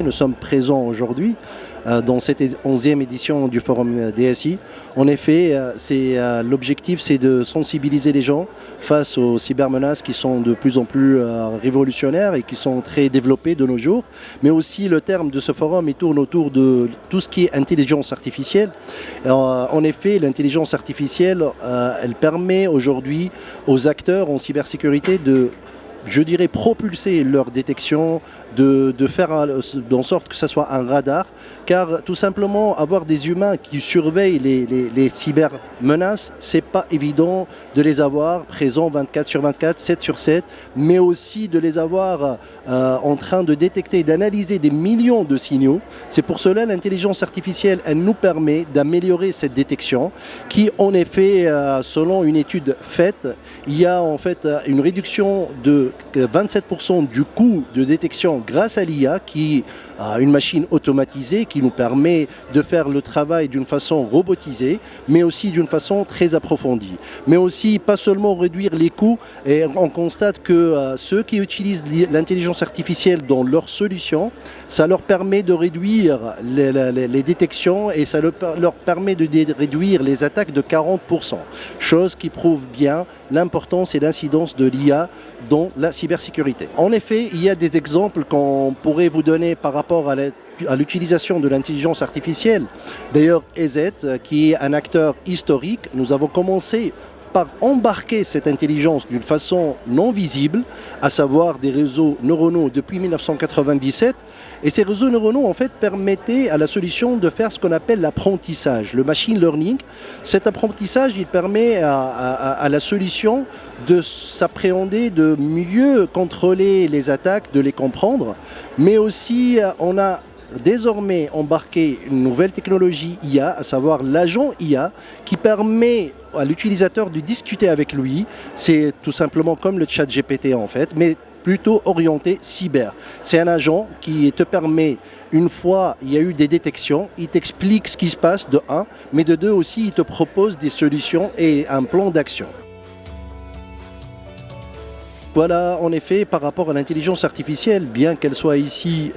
Nous sommes présents aujourd'hui dans cette 11e édition du Forum DSI. En effet, l'objectif, c'est de sensibiliser les gens face aux cybermenaces qui sont de plus en plus révolutionnaires et qui sont très développées de nos jours. Mais aussi, le terme de ce forum, il tourne autour de tout ce qui est intelligence artificielle. En effet, l'intelligence artificielle, elle permet aujourd'hui aux acteurs en cybersécurité de, je dirais, propulser leur détection, de faire en sorte que ce soit un radar, car tout simplement avoir des humains qui surveillent les cybermenaces, c'est pas évident de les avoir présents 24 sur 24, 7 sur 7, mais aussi de les avoir en train de détecter, d'analyser des millions de signaux. C'est pour cela l'intelligence artificielle, elle nous permet d'améliorer cette détection, qui en effet, selon une étude faite, il y a en fait une réduction de 27% du coût de détection grâce à l'IA, qui a une machine automatisée qui nous permet de faire le travail d'une façon robotisée, mais aussi d'une façon très approfondie. Mais aussi, pas seulement réduire les coûts, et on constate que ceux qui utilisent l'intelligence artificielle dans leurs solutions, ça leur permet de réduire les détections et ça leur permet de réduire les attaques de 40%. Chose qui prouve bien l'importance et l'incidence de l'IA dans la cybersécurité. En effet, il y a des exemples qu'on pourrait vous donner par rapport à l'utilisation de l'intelligence artificielle. D'ailleurs, EZ, qui est un acteur historique, nous avons commencé par embarquer cette intelligence d'une façon non visible, à savoir des réseaux neuronaux depuis 1997. Et ces réseaux neuronaux, en fait, permettaient à la solution de faire ce qu'on appelle l'apprentissage, le machine learning. Cet apprentissage, il permet à la solution de s'appréhender, de mieux contrôler les attaques, de les comprendre. Mais aussi, on a désormais embarqué une nouvelle technologie IA, à savoir l'agent IA, qui permet à l'utilisateur de discuter avec lui. C'est tout simplement comme le chat GPT en fait, mais plutôt orienté cyber. C'est un agent qui te permet, une fois il y a eu des détections, il t'explique ce qui se passe de 1, mais de 2 aussi, il te propose des solutions et un plan d'action. Voilà, en effet, par rapport à l'intelligence artificielle, bien qu'elle soit ici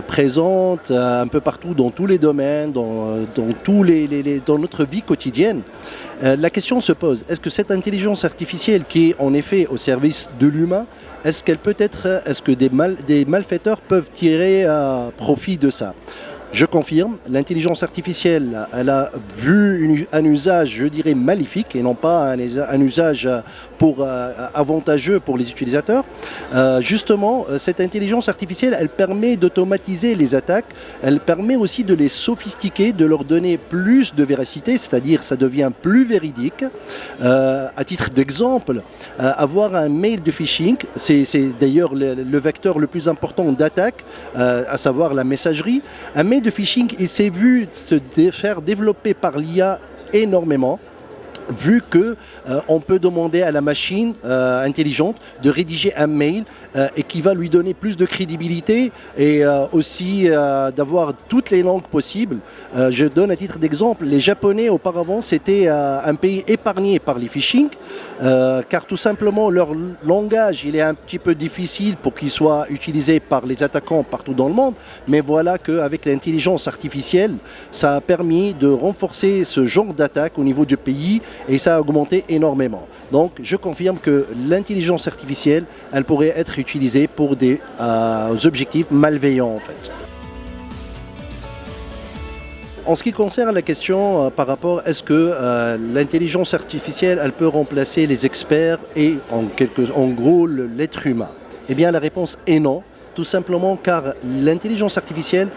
présente un peu partout dans tous les domaines, dans notre vie quotidienne, la question se pose, est-ce que cette intelligence artificielle qui est en effet au service de l'humain, est-ce que des malfaiteurs peuvent tirer profit de ça ? Je confirme, l'intelligence artificielle, elle a vu un usage, je dirais, maléfique et non pas un usage avantageux pour les utilisateurs. Justement, cette intelligence artificielle, elle permet d'automatiser les attaques, elle permet aussi de les sophistiquer, de leur donner plus de véracité, c'est-à-dire ça devient plus véridique. À titre d'exemple, avoir un mail de phishing, c'est d'ailleurs le vecteur le plus important d'attaque, à savoir la messagerie. Un mail de phishing, il s'est vu se faire développer par l'IA énormément, vu que on peut demander à la machine intelligente de rédiger un mail et qui va lui donner plus de crédibilité et aussi d'avoir toutes les langues possibles. Je donne un titre d'exemple, les Japonais auparavant c'était un pays épargné par les phishing car tout simplement leur langage il est un petit peu difficile pour qu'il soit utilisé par les attaquants partout dans le monde, mais voilà qu'avec l'intelligence artificielle ça a permis de renforcer ce genre d'attaque au niveau du pays et ça a augmenté énormément. Donc je confirme que l'intelligence artificielle, elle pourrait être utilisée pour des objectifs malveillants en fait. En ce qui concerne la question par rapport à est-ce que l'intelligence artificielle, elle peut remplacer les experts et en gros l'être humain? Eh bien la réponse est non, tout simplement car l'intelligence artificielle,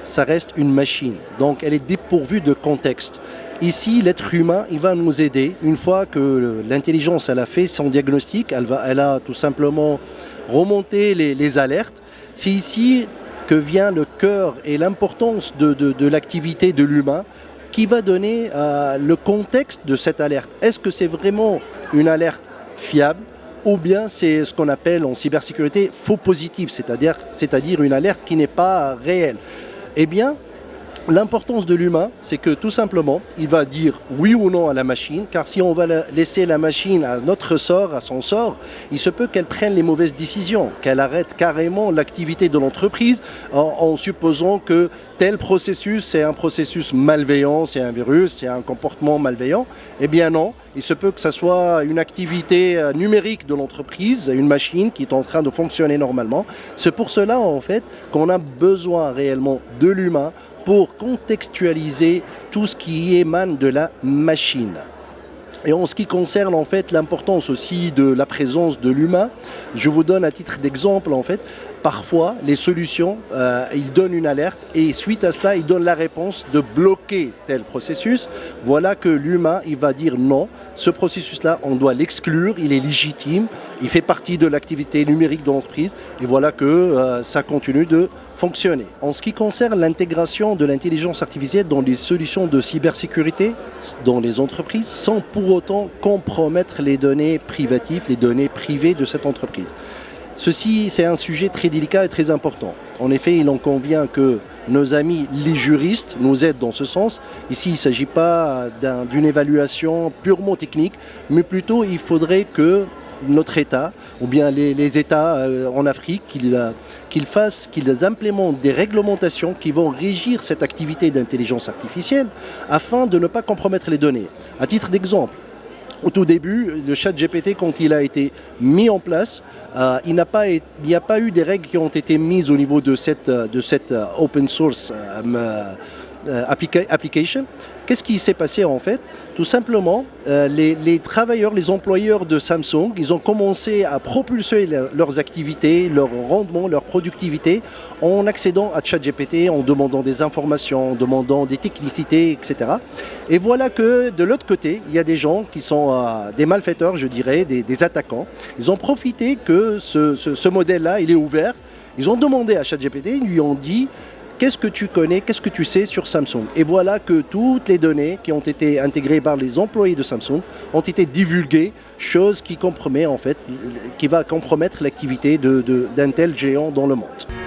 ça reste une machine, donc elle est dépourvue de contexte. Ici, l'être humain, il va nous aider. Une fois que l'intelligence elle a fait son diagnostic, elle a tout simplement remonté les alertes. C'est ici que vient le cœur et l'importance de l'activité de l'humain qui va donner le contexte de cette alerte. Est-ce que c'est vraiment une alerte fiable ou bien c'est ce qu'on appelle en cybersécurité faux positif, c'est-à-dire une alerte qui n'est pas réelle? Eh bien, L'importance de l'humain, c'est que tout simplement, il va dire oui ou non à la machine, car si on va laisser la machine à notre sort, à son sort, il se peut qu'elle prenne les mauvaises décisions, qu'elle arrête carrément l'activité de l'entreprise en supposant que tel processus, c'est un processus malveillant, c'est un virus, c'est un comportement malveillant. Eh bien non, il se peut que ce soit une activité numérique de l'entreprise, une machine qui est en train de fonctionner normalement. C'est pour cela, en fait, qu'on a besoin réellement de l'humain pour contextualiser tout ce qui émane de la machine. Et en ce qui concerne en fait l'importance aussi de la présence de l'humain, je vous donne à titre d'exemple en fait, parfois les solutions, ils donnent une alerte et suite à cela, ils donnent la réponse de bloquer tel processus. Voilà que l'humain, il va dire non, ce processus-là, on doit l'exclure, il est légitime, il fait partie de l'activité numérique de l'entreprise et voilà que ça continue de fonctionner. En ce qui concerne l'intégration de l'intelligence artificielle dans les solutions de cybersécurité dans les entreprises, sans pour autant compromettre les données privatives, les données privées de cette entreprise. Ceci, c'est un sujet très délicat et très important. En effet, il en convient que nos amis, les juristes, nous aident dans ce sens. Ici, il ne s'agit pas d'une évaluation purement technique, mais plutôt il faudrait que notre État, ou bien les États en Afrique, qu'ils implémentent des réglementations qui vont régir cette activité d'intelligence artificielle afin de ne pas compromettre les données. À titre d'exemple, au tout début, le ChatGPT, quand il a été mis en place, il n'y a pas eu des règles qui ont été mises au niveau de cette open source application. Qu'est-ce qui s'est passé en fait? Tout simplement, les travailleurs, les employeurs de Samsung, ils ont commencé à propulser leurs activités, leur rendement, leur productivité en accédant à ChatGPT, en demandant des informations, en demandant des technicités, etc. Et voilà que de l'autre côté, il y a des gens qui sont des malfaiteurs, je dirais, des attaquants. Ils ont profité que ce modèle-là, il est ouvert. Ils ont demandé à ChatGPT, ils lui ont dit: qu'est-ce que tu connais, qu'est-ce que tu sais sur Samsung? Et voilà que toutes les données qui ont été intégrées par les employés de Samsung ont été divulguées, chose qui va compromettre l'activité d'un tel géant dans le monde.